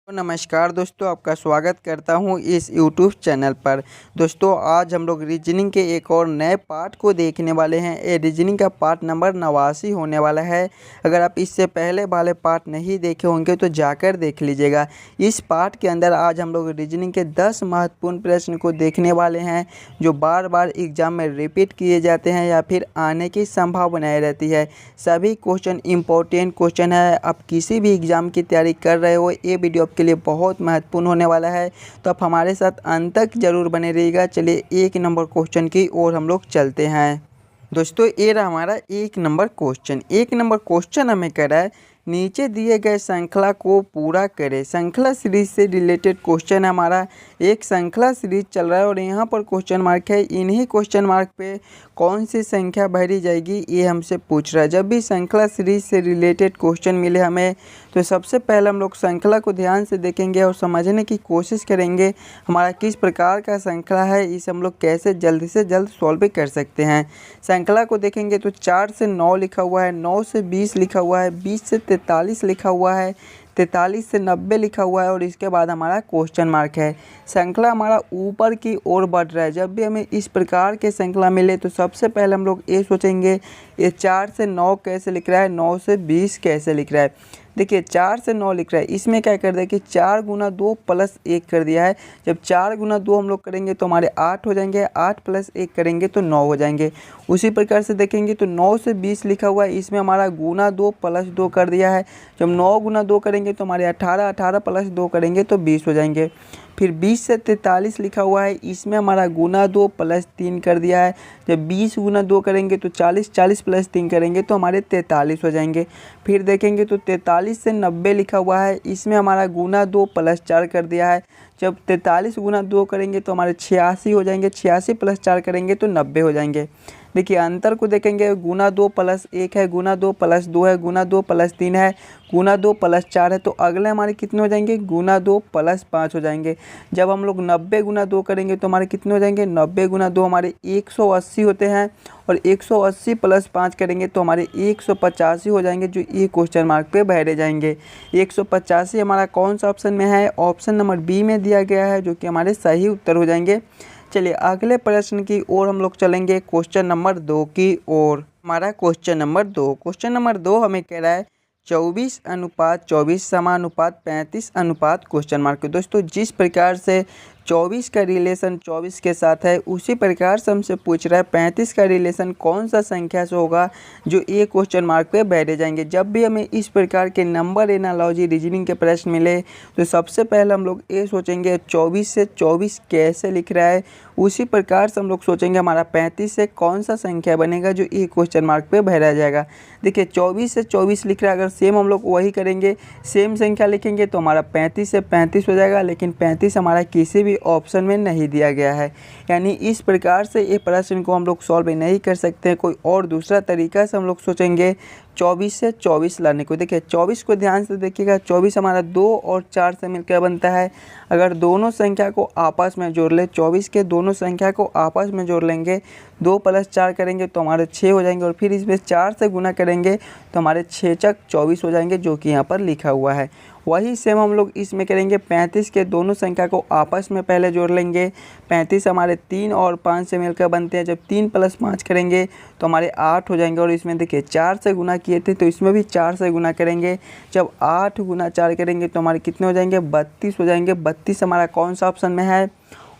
तो नमस्कार दोस्तों, आपका स्वागत करता हूं इस यूट्यूब चैनल पर। दोस्तों आज हम लोग रीजनिंग के एक और नए पार्ट को देखने वाले हैं। ये रीजनिंग का पार्ट नंबर 89 होने वाला है। अगर आप इससे पहले वाले पार्ट नहीं देखे होंगे तो जाकर देख लीजिएगा। इस पार्ट के अंदर आज हम लोग रीजनिंग के 10 महत्वपूर्ण प्रश्न को देखने वाले हैं जो बार बार एग्जाम में रिपीट किए जाते हैं या फिर आने की संभावनाएँ रहती है। सभी क्वेश्चन इम्पोर्टेंट क्वेश्चन है। आप किसी भी एग्ज़ाम की तैयारी कर रहे हो, ये वीडियो के लिए बहुत महत्वपूर्ण होने वाला है, तो आप हमारे साथ अंत तक जरूर बने रहिएगा। चलिए एक नंबर क्वेश्चन की ओर हम लोग चलते हैं। दोस्तों ये रहा हमारा एक नंबर क्वेश्चन। एक नंबर क्वेश्चन हमें कह रहा है नीचे दिए गए श्रृंखला को पूरा करें। श्रृंखला सीरीज से रिलेटेड क्वेश्चन है हमारा। एक श्रृंखला सीरीज चल रहा है और यहाँ पर क्वेश्चन मार्क है। इन्हीं क्वेश्चन मार्क पे कौन सी संख्या भरी जाएगी ये हमसे पूछ रहा है। जब भी श्रृंखला सीरीज से रिलेटेड क्वेश्चन मिले हमें तो सबसे पहले हम लोग श्रृंखला को ध्यान से देखेंगे और समझने की कोशिश करेंगे हमारा किस प्रकार का श्रृंखला है, इसे हम लोग कैसे जल्द से जल्द सॉल्व भी कर सकते हैं। श्रृंखला को देखेंगे तो 4 से 9 लिखा हुआ है, 9 से 20 लिखा हुआ है, 20 से 43 लिखा हुआ है, 43 से 90 लिखा हुआ है और इसके बाद हमारा क्वेश्चन मार्क है। श्रृंखला हमारा ऊपर की ओर बढ़ रहा है। जब भी हमें इस प्रकार के श्रृंखला मिले तो सबसे पहले हम लोग ये सोचेंगे ये 4 से 9 कैसे लिख रहा है, 9 से 20 कैसे लिख रहा है। देखिए 4 से 9 लिख रहा है, इसमें क्या कर दिया कि 4 गुना 2 प्लस 1 कर दिया है। जब 4 गुना 2 हम लोग करेंगे तो हमारे 8 हो जाएंगे, 8 प्लस 1 करेंगे तो 9 हो जाएंगे। उसी प्रकार से देखेंगे तो 9 से 20 लिखा हुआ है, इसमें हमारा गुना 2 प्लस 2 कर दिया है। जब 9 गुना 2 करेंगे तो हमारे 18, 18 प्लस 2 करेंगे तो 20 हो जाएंगे। फिर 20 से 43 लिखा हुआ है, इसमें हमारा गुना 2 प्लस 3 कर दिया है। जब 20 गुना 2 करेंगे तो 40, 40 प्लस 3 करेंगे तो हमारे 43 हो जाएंगे। फिर देखेंगे तो 43 से 90 लिखा हुआ है, इसमें हमारा गुना 2 प्लस 4 कर दिया है। जब 43 गुना 2 करेंगे तो हमारे 86 हो जाएंगे, 86 प्लस 4 करेंगे तो 90 हो जाएंगे। देखिए अंतर को देखेंगे, गुना 2 प्लस 1 है, गुना 2 प्लस 2 है, गुना 2 प्लस 3 है, गुना 2 प्लस 4 है, तो अगले हमारे कितने हो जाएंगे, गुना 2 प्लस 5 हो जाएंगे। जब हम लोग 90 गुना 2 करेंगे तो हमारे कितने हो जाएंगे, 90 गुना 2 हमारे 180 होते हैं और 180 प्लस 5 करेंगे तो हमारे 185 हो जाएंगे, जो ये क्वेश्चन मार्क पे भरे जाएंगे। 185 हमारा कौन सा ऑप्शन में है, ऑप्शन नंबर बी में दिया गया है, जो कि हमारे सही उत्तर हो जाएंगे। चलिए अगले प्रश्न की ओर हम लोग चलेंगे, क्वेश्चन नंबर 2 की ओर। हमारा क्वेश्चन नंबर 2 हमें कह रहा है 24:24 समानुपात 35 क्वेश्चन मार्क। दोस्तों जिस प्रकार से 24 का रिलेशन 24 के साथ है, उसी प्रकार से हमसे पूछ रहा है 35 का रिलेशन कौन सा संख्या से होगा, जो ये क्वेश्चन मार्क पे बैठे जाएंगे। जब भी हमें इस प्रकार के नंबर एनालॉजी रीजनिंग के प्रश्न मिले तो सबसे पहले हम लोग ये सोचेंगे 24 से 24 कैसे लिख रहा है, उसी प्रकार से हम लोग सोचेंगे हमारा 35 से कौन सा संख्या बनेगा, जो ये क्वेश्चन मार्क पे भरा जाएगा। देखिए 24 से 24 लिख रहा है, अगर सेम हम लोग वही करेंगे, सेम संख्या लिखेंगे तो हमारा 35 से 35 हो जाएगा, लेकिन 35 हमारा किसी भी ऑप्शन में नहीं दिया गया है। यानी इस प्रकार से ये प्रश्न को हम लोग सॉल्व नहीं कर सकते हैं। कोई और दूसरा तरीका से हम लोग सोचेंगे 24 से 24 लाने को। देखिए 24 को ध्यान से देखिएगा, 24 हमारा 2 और 4 से मिलकर बनता है। अगर दोनों संख्या को आपस में जोड़ ले, 24 के दोनों संख्या को आपस में जोड़ लेंगे, 2 प्लस 4 करेंगे तो हमारे 6 हो जाएंगे और फिर इसमें 4 से गुना करेंगे तो हमारे 6 चक 24 हो जाएंगे, जो कि यहाँ पर लिखा हुआ है। वही सेम हम लोग इसमें करेंगे, 35 के दोनों संख्या को आपस में पहले जोड़ लेंगे। 35 हमारे 3 और 5 से मिलकर बनते हैं, जब 3 प्लस 5 करेंगे तो हमारे 8 हो जाएंगे और इसमें देखिए 4 से गुना किए थे तो इसमें भी 4 से गुना करेंगे। जब 8 गुना 4 करेंगे तो हमारे कितने हो जाएंगे, 32 हो जाएंगे। 32 हमारा कौन सा ऑप्शन में है,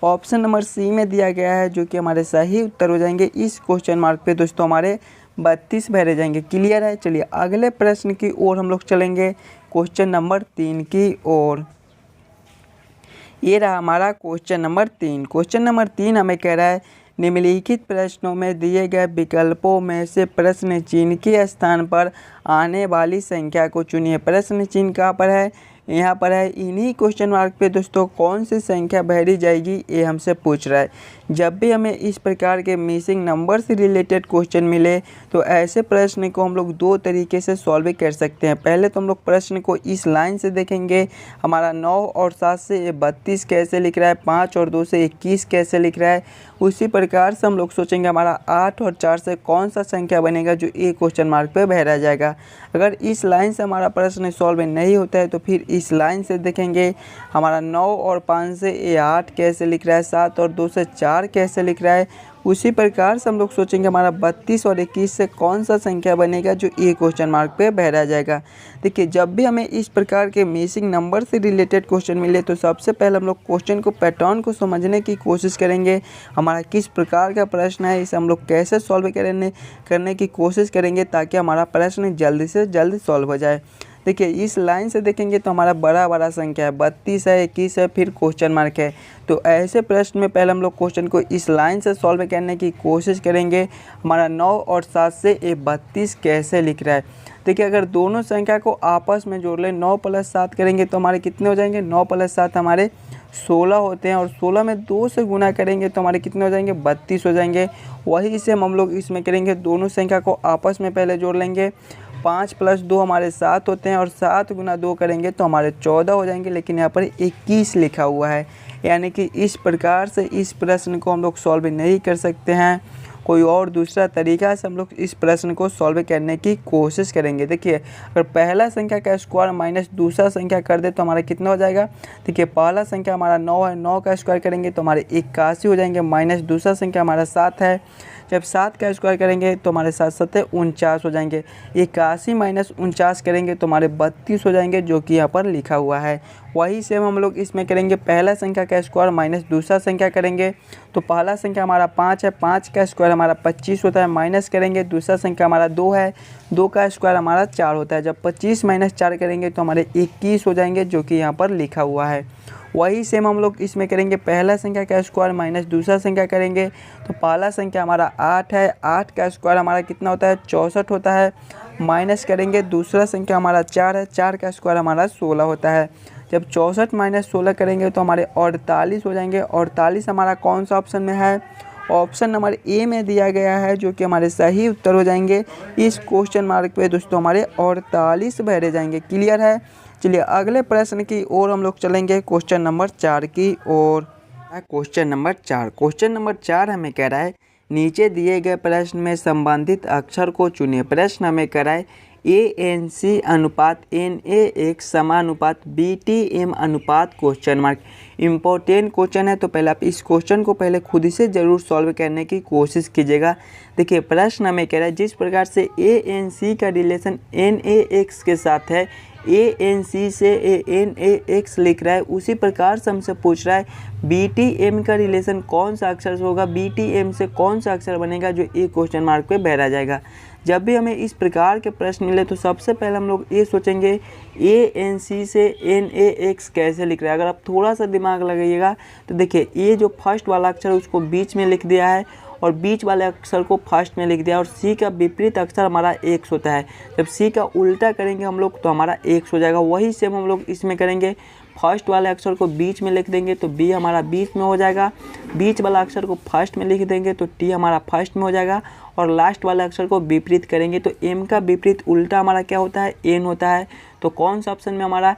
ऑप्शन नंबर सी में दिया गया है, जो कि हमारे सही उत्तर हो जाएंगे। इस क्वेश्चन मार्क पे दोस्तों हमारे 32 भरे जाएंगे। क्लियर है। चलिए अगले प्रश्न की ओर हम लोग चलेंगे, क्वेश्चन नंबर 3 की ओर। ये रहा हमारा क्वेश्चन नंबर 3। क्वेश्चन नंबर 3 हमें कह रहा है निम्नलिखित प्रश्नों में दिए गए विकल्पों में से प्रश्न चिन्ह के स्थान पर आने वाली संख्या को चुनिए। प्रश्न चिन्ह कहाँ पर है, यहाँ पर है। इन्हीं क्वेश्चन मार्क पे दोस्तों कौन सी संख्या भरी जाएगी, ये हमसे पूछ रहा है। जब भी हमें इस प्रकार के मिसिंग नंबर से रिलेटेड क्वेश्चन मिले तो ऐसे प्रश्न को हम लोग 2 तरीके से सॉल्व कर सकते हैं। पहले तो हम लोग प्रश्न को इस लाइन से देखेंगे, हमारा 9 और 7 से 32 कैसे लिख रहा है, 5 और 2 से 21 कैसे लिख रहा है। उसी प्रकार से हम लोग सोचेंगे हमारा 8 और 4 से कौन सा संख्या बनेगा, जो एक क्वेश्चन मार्क पे भरा जाएगा। अगर इस लाइन से हमारा प्रश्न सॉल्व नहीं होता है तो फिर इस लाइन से देखेंगे हमारा 9 और 5 से ये 8 कैसे लिख रहा है, 7 और 2 से 4 कैसे लिख रहा है। उसी प्रकार से हम लोग सोचेंगे हमारा 32 और 21 से कौन सा संख्या बनेगा जो ए क्वेश्चन मार्क पे बहरा जाएगा। देखिए जब भी हमें इस प्रकार के मिसिंग नंबर से रिलेटेड क्वेश्चन मिले तो सबसे पहले हम लोग क्वेश्चन को पैटर्न को समझने की कोशिश करेंगे। हमारा किस प्रकार का प्रश्न है, इसे हम लोग कैसे सॉल्व करने की कोशिश करेंगे ताकि हमारा प्रश्न जल्दी से जल्दी सॉल्व हो जाए। देखिए इस लाइन से देखेंगे तो हमारा बड़ा संख्या है, 32 है, 21 है, फिर क्वेश्चन मार्क है। तो ऐसे प्रश्न में पहले हम लोग क्वेश्चन को इस लाइन से सॉल्व करने की कोशिश करेंगे। हमारा 9 और 7 से ये 32 कैसे लिख रहा है। देखिए अगर दोनों संख्या को आपस में जोड़ लें, 9 + 7 करेंगे तो हमारे कितने हो जाएंगे, 9 + 7 हमारे 16 होते हैं और 16 में 2 से गुना करेंगे तो हमारे कितने हो जाएंगे, 32 हो जाएंगे। वही से हम लोग इसमें करेंगे, दोनों संख्या को आपस में पहले जोड़ लेंगे। 5 + 2 हमारे 7 होते हैं और 7 × 2 करेंगे तो हमारे 14 हो जाएंगे, लेकिन यहाँ पर 21 लिखा हुआ है। यानी कि इस प्रकार से इस प्रश्न को हम लोग सॉल्व नहीं कर सकते हैं। कोई और दूसरा तरीका से हम लोग इस प्रश्न को सॉल्व करने की कोशिश करेंगे। देखिए अगर पहला संख्या का स्क्वायर माइनस दूसरा संख्या कर दे तो हमारा कितना हो जाएगा। देखिए पहला संख्या हमारा 9 है, 9 का स्क्वायर करेंगे तो हमारे 81 हो जाएंगे, माइनस दूसरा संख्या हमारा 7 है, जब 7 का स्क्वायर करेंगे तो हमारे 7 7 49 हो जाएंगे। 81 माइनस 49 करेंगे तो हमारे 32 हो जाएंगे, जो कि यहाँ पर लिखा हुआ है। वही सेम हम लोग इसमें करेंगे, पहला संख्या का स्क्वायर माइनस दूसरा संख्या करेंगे तो पहला संख्या हमारा 5 है, 5 का स्क्वायर हमारा 25 होता है, माइनस करेंगे दूसरा संख्या हमारा 2 है, 2 का स्क्वायर हमारा 4 होता है, जब 25 माइनस 4 करेंगे तो हमारे 21 हो जाएंगे, जो कि यहाँ पर लिखा हुआ है। वही सेम हम लोग इसमें करेंगे, पहला संख्या का स्क्वायर माइनस दूसरा संख्या करेंगे तो पहला संख्या हमारा 8 है, 8 का स्क्वायर हमारा कितना होता है, 64 होता है, माइनस करेंगे दूसरा संख्या हमारा 4 है, 4 का स्क्वायर हमारा 16 होता है, जब 64 माइनस 16 करेंगे तो हमारे 48 हो जाएंगे। 48 हमारा कौन सा ऑप्शन में है, ऑप्शन नंबर ए में दिया गया है, जो कि हमारे सही उत्तर हो जाएंगे। इस क्वेश्चन मार्क पे दोस्तों हमारे 48 भरे जाएंगे। क्लियर है। चलिए अगले प्रश्न की ओर हम लोग चलेंगे, क्वेश्चन नंबर 4 की ओर। क्वेश्चन नंबर 4 हमें कह रहा है नीचे दिए गए प्रश्न में संबंधित अक्षर को चुनिए। प्रश्न हमें कह रहा है ANC अनुपात NaX समानुपात BTM अनुपात क्वेश्चन मार्क। इम्पोर्टेंट क्वेश्चन है तो पहले आप इस क्वेश्चन को पहले खुद से ज़रूर सॉल्व करने की कोशिश कीजिएगा। देखिए प्रश्न हमें कह रहा है जिस प्रकार से ANC का रिलेशन NaX के साथ है, ANC से NaX लिख रहा है, उसी प्रकार से हमसे पूछ रहा है BTM का रिलेशन कौन सा अक्षर से होगा, BTM से कौन सा अक्षर बनेगा जो ए क्वेश्चन मार्क पे बहरा जाएगा। जब भी हमें इस प्रकार के प्रश्न मिले तो सबसे पहले हम लोग ये सोचेंगे ANC से NaX कैसे लिख रहा है। अगर आप थोड़ा सा दिमाग लगाइएगा तो देखिए ये जो फर्स्ट वाला अक्षर है उसको बीच में लिख दिया है और बीच वाले अक्षर को फर्स्ट में लिख दिया, और C का विपरीत अक्षर हमारा X होता है। जब C का उल्टा करेंगे हम लोग तो हमारा X हो जाएगा। वही सेम हम लोग इसमें करेंगे, फर्स्ट वाले अक्षर को बीच में लिख देंगे तो B हमारा बीच में हो जाएगा, बीच वाला अक्षर को फर्स्ट में लिख देंगे तो T हमारा फर्स्ट में हो जाएगा, और लास्ट वाले अक्षर को विपरीत करेंगे तो M का विपरीत उल्टा हमारा क्या होता है, N होता है। तो कौन सा ऑप्शन में हमारा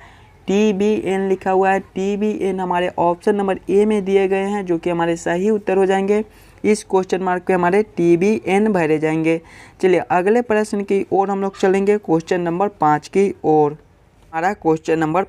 TBN लिखा हुआ है, TBN हमारे ऑप्शन नंबर ए में दिए गए हैं, जो कि हमारे सही उत्तर हो जाएंगे। इस क्वेश्चन मार्क पे हमारे TBN भरे जाएंगे। चलिए अगले प्रश्न की ओर हम लोग चलेंगे, क्वेश्चन नंबर 5 की ओर। हमारा क्वेश्चन नंबर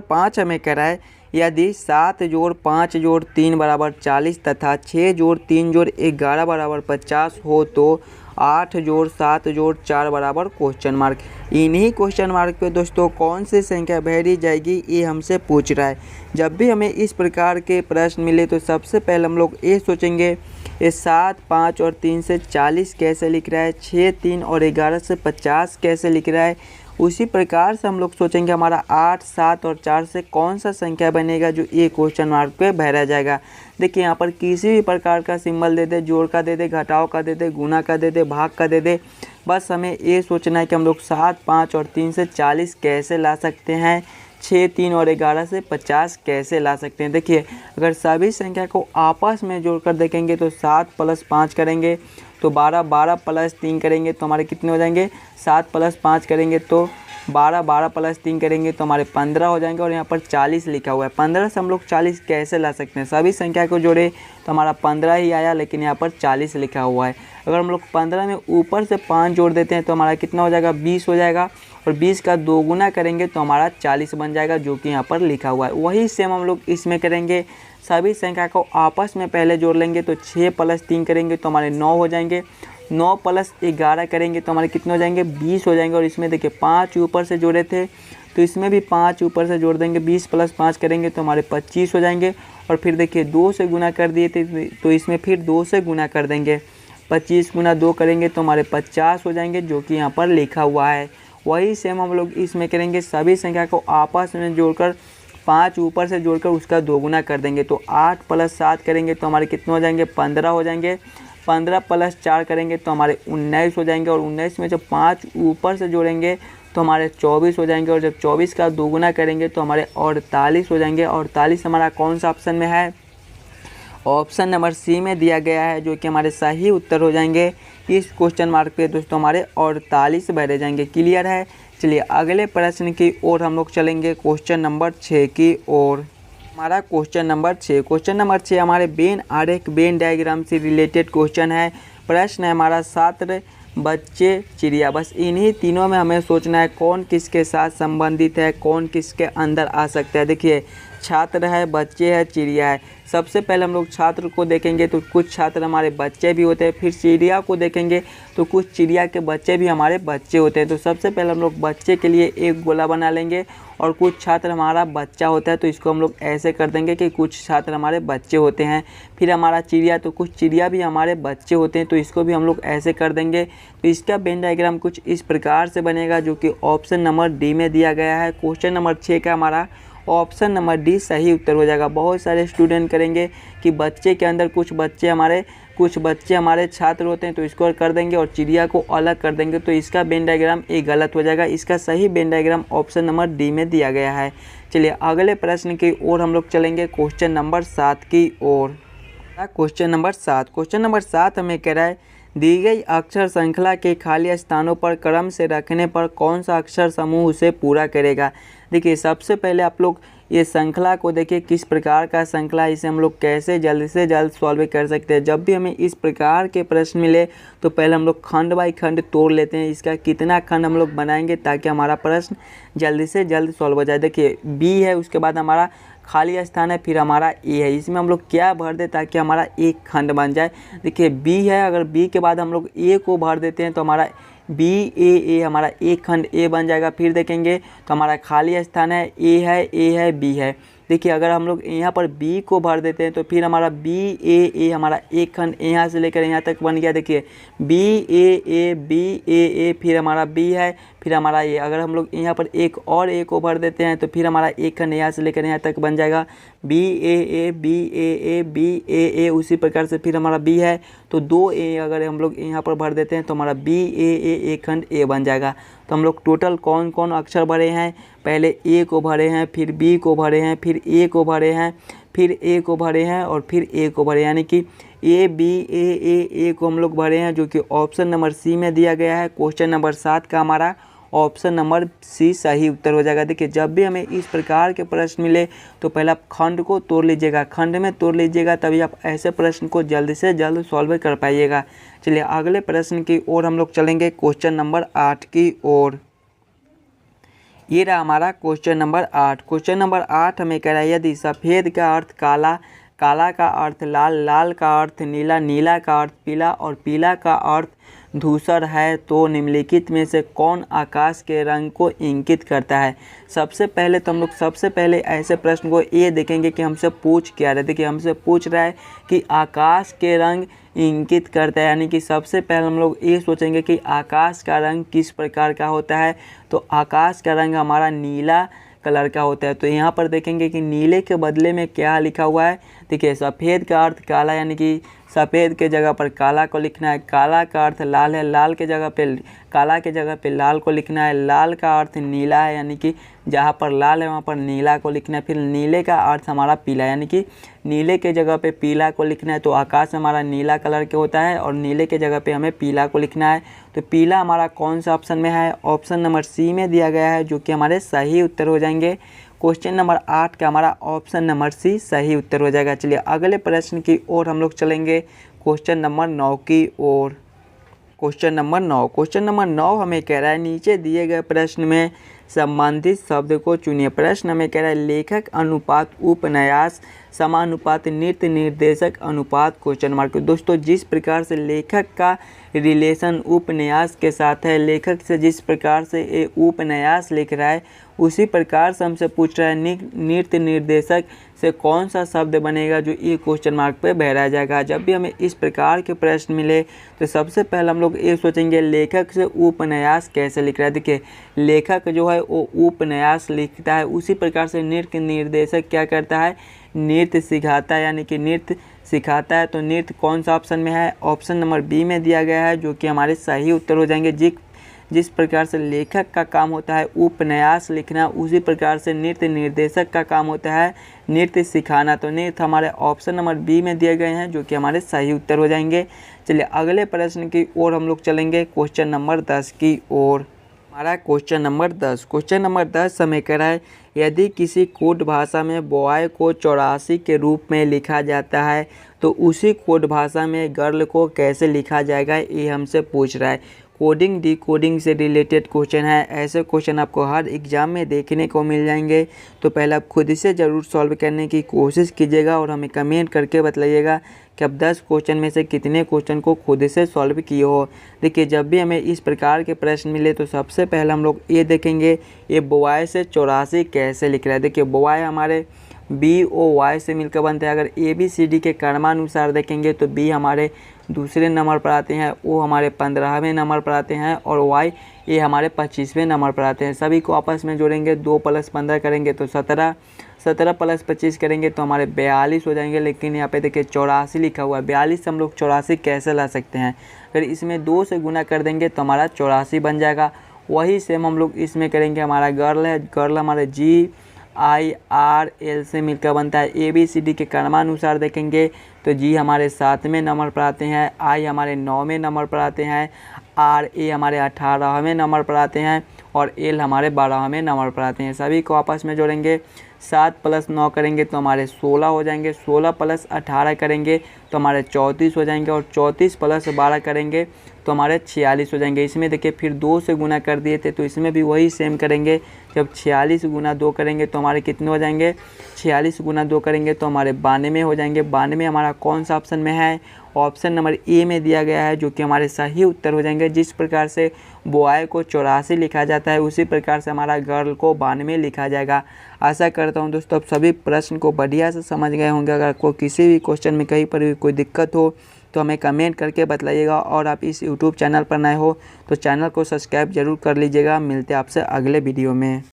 5 हमें कह रहा है यदि 7 + 5 + 3 = 40 तथा 6 + 3 + 11 = 50 हो तो 8 + 7 + 4 बराबर क्वेश्चन मार्क। इन्हीं क्वेश्चन मार्क पे दोस्तों कौन सी संख्या भरी जाएगी ये हमसे पूछ रहा है। जब भी हमें इस प्रकार के प्रश्न मिले तो सबसे पहले हम लोग ये सोचेंगे ये 7, 5 और 3 से 40 कैसे लिख रहा है, 6, 3 और 11 से 50 कैसे लिख रहा है। उसी प्रकार से हम लोग सोचेंगे हमारा 8, 7 और 4 से कौन सा संख्या बनेगा जो ये क्वेश्चन मार्क पे भरा जाएगा। देखिए यहाँ पर किसी भी प्रकार का सिंबल दे दे, जोड़ का दे दे, घटाव का दे दे, गुना का दे दे, भाग का दे दे, बस हमें ये सोचना है कि हम लोग 7, 5 और 3 से 40 कैसे ला सकते हैं, 6, 3 और 11 से 50 कैसे ला सकते हैं। देखिए अगर सभी संख्या को आपस में जोड़कर देखेंगे तो 7 + 5 करेंगे तो 12, 12 + 3 करेंगे तो हमारे कितने हो जाएंगे, 7 + 5 करेंगे तो 12 12 प्लस 3 करेंगे तो हमारे 15 हो जाएंगे और यहाँ पर 40 लिखा हुआ है। 15 से हम लोग 40 कैसे ला सकते हैं, सभी संख्या को जोड़े तो हमारा 15 ही आया, लेकिन यहाँ पर 40 लिखा हुआ है। अगर हम लोग 15 में ऊपर से 5 जोड़ देते हैं तो हमारा कितना हो जाएगा, 20 हो जाएगा, और 20 का 2 गुना करेंगे तो हमारा 40 बन जाएगा, जो कि यहाँ पर लिखा हुआ है। वही सेम हम लोग इसमें करेंगे, सभी संख्या को आपस में पहले जोड़ लेंगे तो 6 प्लस 3 करेंगे तो हमारे 9 हो जाएंगे, 9 प्लस 11 करेंगे तो हमारे कितने हो जाएंगे, 20 हो जाएंगे। और इसमें देखिए 5 ऊपर से जोड़े थे तो इसमें भी 5 ऊपर से जोड़ देंगे, 20 प्लस 5 करेंगे तो हमारे 25 हो जाएंगे। और फिर देखिए 2 से गुना कर दिए थे तो इसमें फिर 2 से गुना कर देंगे, 25 गुना 2 करेंगे तो हमारे 50 हो जाएंगे, जो कि यहाँ पर लिखा हुआ है। वही सेम हम लोग इसमें करेंगे, सभी संख्या को आपस में जोड़कर 5 ऊपर से जोड़कर उसका 2 गुना कर देंगे तो 8 प्लस 7 करेंगे तो हमारे कितने हो जाएंगे, 15 हो जाएंगे, 15 प्लस 4 करेंगे तो हमारे 19 हो जाएंगे। और 19 में जब 5 ऊपर से जोड़ेंगे तो हमारे 24 हो जाएंगे, और जब 24 का 2 गुना करेंगे तो हमारे 48 हो जाएंगे। 48 हमारा कौन सा ऑप्शन में है, ऑप्शन नंबर सी में दिया गया है, जो कि हमारे सही उत्तर हो जाएंगे। इस क्वेश्चन मार्क पे दोस्तों हमारे 48 बैठे जाएंगे। क्लियर है। चलिए अगले प्रश्न की ओर हम लोग चलेंगे, क्वेश्चन नंबर 6 की ओर। हमारा क्वेश्चन नंबर 6 हमारे वेन आरेख वेन डायग्राम से रिलेटेड क्वेश्चन है। प्रश्न है हमारा छात्र, बच्चे, चिड़िया। बस इन्हीं तीनों में हमें सोचना है कौन किसके साथ संबंधित है, कौन किसके अंदर आ सकता है। देखिए छात्र है, बच्चे है, चिड़िया है। सबसे पहले हम लोग छात्र को देखेंगे तो कुछ छात्र हमारे बच्चे भी होते हैं। फिर चिड़िया को देखेंगे तो कुछ चिड़िया के बच्चे भी हमारे बच्चे होते हैं। तो सबसे पहले हम लोग बच्चे के लिए एक गोला बना लेंगे, और कुछ छात्र हमारा बच्चा होता है तो इसको हम लोग ऐसे कर देंगे कि कुछ छात्र हमारे बच्चे होते हैं। फिर हमारा चिड़िया, तो कुछ चिड़िया भी हमारे बच्चे होते हैं तो इसको भी हम लोग ऐसे कर देंगे। तो इसका वेन डायग्राम कुछ इस प्रकार से बनेगा, जो कि ऑप्शन नंबर डी में दिया गया है। क्वेश्चन नंबर 6 का हमारा ऑप्शन नंबर डी सही उत्तर हो जाएगा। बहुत सारे स्टूडेंट करेंगे कि बच्चे के अंदर कुछ बच्चे हमारे छात्र होते हैं तो इसको कर देंगे और चिड़िया को अलग कर देंगे, तो इसका वेन डायग्राम ये गलत हो जाएगा। इसका सही Venn diagram option number D में दिया गया है। चलिए अगले प्रश्न की ओर हम लोग चलेंगे, क्वेश्चन नंबर 7 की ओर। क्वेश्चन नंबर 7 हमें कह रहा है, दी गई अक्षर श्रृंखला के खाली स्थानों पर क्रम से रखने पर कौन सा अक्षर समूह उसे पूरा करेगा। देखिए सबसे पहले आप लोग ये श्रृंखला को देखिए, किस प्रकार का श्रृंखला है, इसे हम लोग कैसे जल्द से जल्द सॉल्व कर सकते हैं। जब भी हमें इस प्रकार के प्रश्न मिले तो पहले हम लोग खंड बाई खंड तोड़ लेते हैं, इसका कितना खंड हम लोग बनाएंगे ताकि हमारा प्रश्न जल्दी से जल्द सॉल्व हो जाए। देखिए बी है, उसके बाद हमारा खाली स्थान है, फिर हमारा ए है, इसमें हम लोग क्या भर दें ताकि हमारा एक खंड बन जाए। देखिए बी है, अगर बी के बाद हम लोग ए को भर देते हैं तो हमारा बी ए हमारा एक खंड ए बन जाएगा। फिर देखेंगे तो हमारा खाली स्थान है, ए है, बी है। देखिए अगर हम लोग यहाँ पर बी को भर देते हैं तो फिर हमारा बी ए हमारा एक खंड यहाँ से लेकर यहाँ तक बन गया। देखिए बी ए फिर हमारा बी है, फिर हमारा ए। अगर हम लोग यहाँ पर एक और ए को भर देते हैं तो फिर हमारा एक खंड यहाँ से लेकर यहाँ तक बन जाएगा, बी ए। उसी प्रकार से फिर हमारा बी है तो 2 ए अगर हम लोग यहाँ पर भर देते हैं तो हमारा बी एक खंड ए बन जाएगा। तो हम लोग टोटल कौन कौन अक्षर भरे हैं, पहले ए को भरे हैं, फिर बी को भरे हैं, फिर ए को भरे हैं, फिर ए को भरे हैं और फिर ए को भरे, यानी कि ए बी ए को हम लोग भरे हैं, जो कि ऑप्शन नंबर सी में दिया गया है। क्वेश्चन नंबर 7 का हमारा ऑप्शन नंबर सी सही उत्तर हो जाएगा। देखिए जब भी हमें इस प्रकार के प्रश्न मिले तो पहले आप खंड को तोड़ लीजिएगा, खंड में तोड़ लीजिएगा, तभी आप ऐसे प्रश्न को जल्द से जल्द सॉल्व कर पाइएगा। चलिए अगले प्रश्न की ओर हम लोग चलेंगे, क्वेश्चन नंबर 8 की ओर। ये रहा हमारा क्वेश्चन नंबर 8। क्वेश्चन नंबर 8 हमें कह रहा है, यदि सफ़ेद का अर्थ काला, काला का अर्थ लाल, लाल का अर्थ नीला, नीला का अर्थ पीला और पीला का अर्थ धूसर है तो निम्नलिखित में से कौन आकाश के रंग को इंगित करता है। सबसे पहले तो हम लोग सबसे पहले ऐसे प्रश्न को ये देखेंगे कि हमसे पूछ क्या रहा है। देखिए हमसे पूछ रहा है कि आकाश के रंग इंगित करता है, यानी कि सबसे पहले हम लोग ये सोचेंगे कि आकाश का रंग किस प्रकार का होता है। तो आकाश का रंग हमारा नीला कलर का होता है। तो यहाँ पर देखेंगे कि नीले के बदले में क्या लिखा हुआ है। देखिए सफ़ेद का अर्थ काला, यानी कि सफ़ेद के जगह पर काला को लिखना है। काला का अर्थ लाल है, लाल के जगह पे काला के जगह पे लाल को लिखना है। लाल का अर्थ नीला है, यानी कि जहाँ पर लाल है वहाँ पर नीला को लिखना है। फिर नीले का अर्थ हमारा पीला, यानी कि नीले के जगह पे पीला को लिखना है। तो आकाश हमारा नीला कलर के होता है और नीले के जगह पे हमें पीला को लिखना है। तो पीला हमारा कौन सा ऑप्शन में है? ऑप्शन नंबर सी में दिया गया है, जो कि हमारे सही उत्तर हो जाएंगे। क्वेश्चन नंबर 8 का हमारा ऑप्शन नंबर सी सही उत्तर हो जाएगा। चलिए अगले प्रश्न की ओर हम लोग चलेंगे, क्वेश्चन नंबर 9 की ओर। क्वेश्चन नंबर 9 हमें कह रहा है नीचे दिए गए प्रश्न में संबंधित शब्द को चुनिए। प्रश्न हमें कह रहा है लेखक अनुपात उपन्यास समानुपात नृत्य निर्देशक अनुपात क्वेश्चन मार्क। दोस्तों जिस प्रकार से लेखक का रिलेशन उपन्यास के साथ है, लेखक से जिस प्रकार से ये उपन्यास लिख रहा है उसी प्रकार से हमसे पूछ रहा है नृत्य निर्देशक से कौन सा शब्द बनेगा जो ये क्वेश्चन मार्क पे बहराया जाएगा। जब भी हमें इस प्रकार के प्रश्न मिले तो सबसे पहले हम लोग ये सोचेंगे लेखक से उपन्यास कैसे लिख रहा है। देखिए लेखक जो है वो उपन्यास लिखता है, उसी प्रकार से नृत्य निर्देशक क्या करता है? नृत्य सिखाता है, यानी कि नृत्य सिखाता है। तो नृत्य कौन सा ऑप्शन में है? ऑप्शन नंबर बी में दिया गया है, जो कि हमारे सही उत्तर हो जाएंगे। जिस प्रकार से लेखक का काम होता है उपन्यास लिखना, उसी प्रकार से नृत्य निर्देशक का काम होता है नृत्य सिखाना। तो नृत्य हमारे ऑप्शन नंबर बी में दिए गए हैं, जो कि हमारे सही उत्तर हो जाएंगे। चलिए अगले प्रश्न की ओर हम लोग चलेंगे, क्वेश्चन नंबर 10 की ओर। हमारा क्वेश्चन नंबर 10 हमें कह रहा है यदि किसी कोड भाषा में बॉय को 84 के रूप में लिखा जाता है तो उसी कोड भाषा में गर्ल को कैसे लिखा जाएगा, ये हमसे पूछ रहा है। कोडिंग डिकोडिंग से रिलेटेड क्वेश्चन है। ऐसे क्वेश्चन आपको हर एग्ज़ाम में देखने को मिल जाएंगे। तो पहले आप खुद से ज़रूर सॉल्व करने की कोशिश कीजिएगा और हमें कमेंट करके बताइएगा कि आप 10 क्वेश्चन में से कितने क्वेश्चन को खुद से सॉल्व किए हो। देखिए जब भी हमें इस प्रकार के प्रश्न मिले तो सबसे पहले हम लोग ये देखेंगे ये बॉय से 84 कैसे लिख रहा है। देखिए बॉय हमारे BOY से मिलकर बनते हैं। अगर ABCD के क्रमानुसार देखेंगे तो B हमारे दूसरे नंबर पर आते हैं, O हमारे 15वें नंबर पर आते हैं और Y ये हमारे 25वें नंबर पर आते हैं। सभी को आपस में जोड़ेंगे 2 + 15 करेंगे तो 17 + 25 करेंगे तो हमारे 42 हो जाएंगे। लेकिन यहाँ पे देखिए 84 लिखा हुआ है, 42 से हम लोग 84 कैसे ला सकते हैं? अगर इसमें 2 से गुना कर देंगे तो हमारा 84 बन जाएगा। वही सेम हम लोग इसमें करेंगे। हमारा गर्ल है, गर्ल हमारे GIRL से मिलकर बनता है। ABCD के क्रमानुसार देखेंगे तो G हमारे 7वें नंबर पर आते हैं, I हमारे 9वें नंबर पर आते हैं, RA हमारे 18वें नंबर पर आते हैं और L हमारे 12वें नंबर पर आते हैं। सभी को आपस में जोड़ेंगे 7 + 9 करेंगे तो हमारे 16 हो जाएंगे। 16 + 18 करेंगे तो हमारे 34 हो जाएंगे और 34 + 12 करेंगे तो हमारे 46 हो जाएंगे। इसमें देखिए फिर 2 से गुना कर दिए थे तो इसमें भी वही सेम करेंगे। जब 46 × 2 करेंगे तो हमारे कितने हो जाएंगे? 46 × 2 करेंगे तो हमारे 92 हो जाएंगे। 92 हमारा कौन सा ऑप्शन में है? ऑप्शन नंबर ए में दिया गया है, जो कि हमारे सही उत्तर हो जाएंगे। जिस प्रकार से बॉय को 84 लिखा जाता है उसी प्रकार से हमारा गर्ल को 92 लिखा जाएगा। आशा करता हूं दोस्तों आप सभी प्रश्न को बढ़िया से समझ गए होंगे। अगर आपको किसी भी क्वेश्चन में कहीं पर भी कोई दिक्कत हो तो हमें कमेंट करके बताइएगा और आप इस यूट्यूब चैनल पर नए हो तो चैनल को सब्सक्राइब जरूर कर लीजिएगा। मिलते हैं आपसे अगले वीडियो में।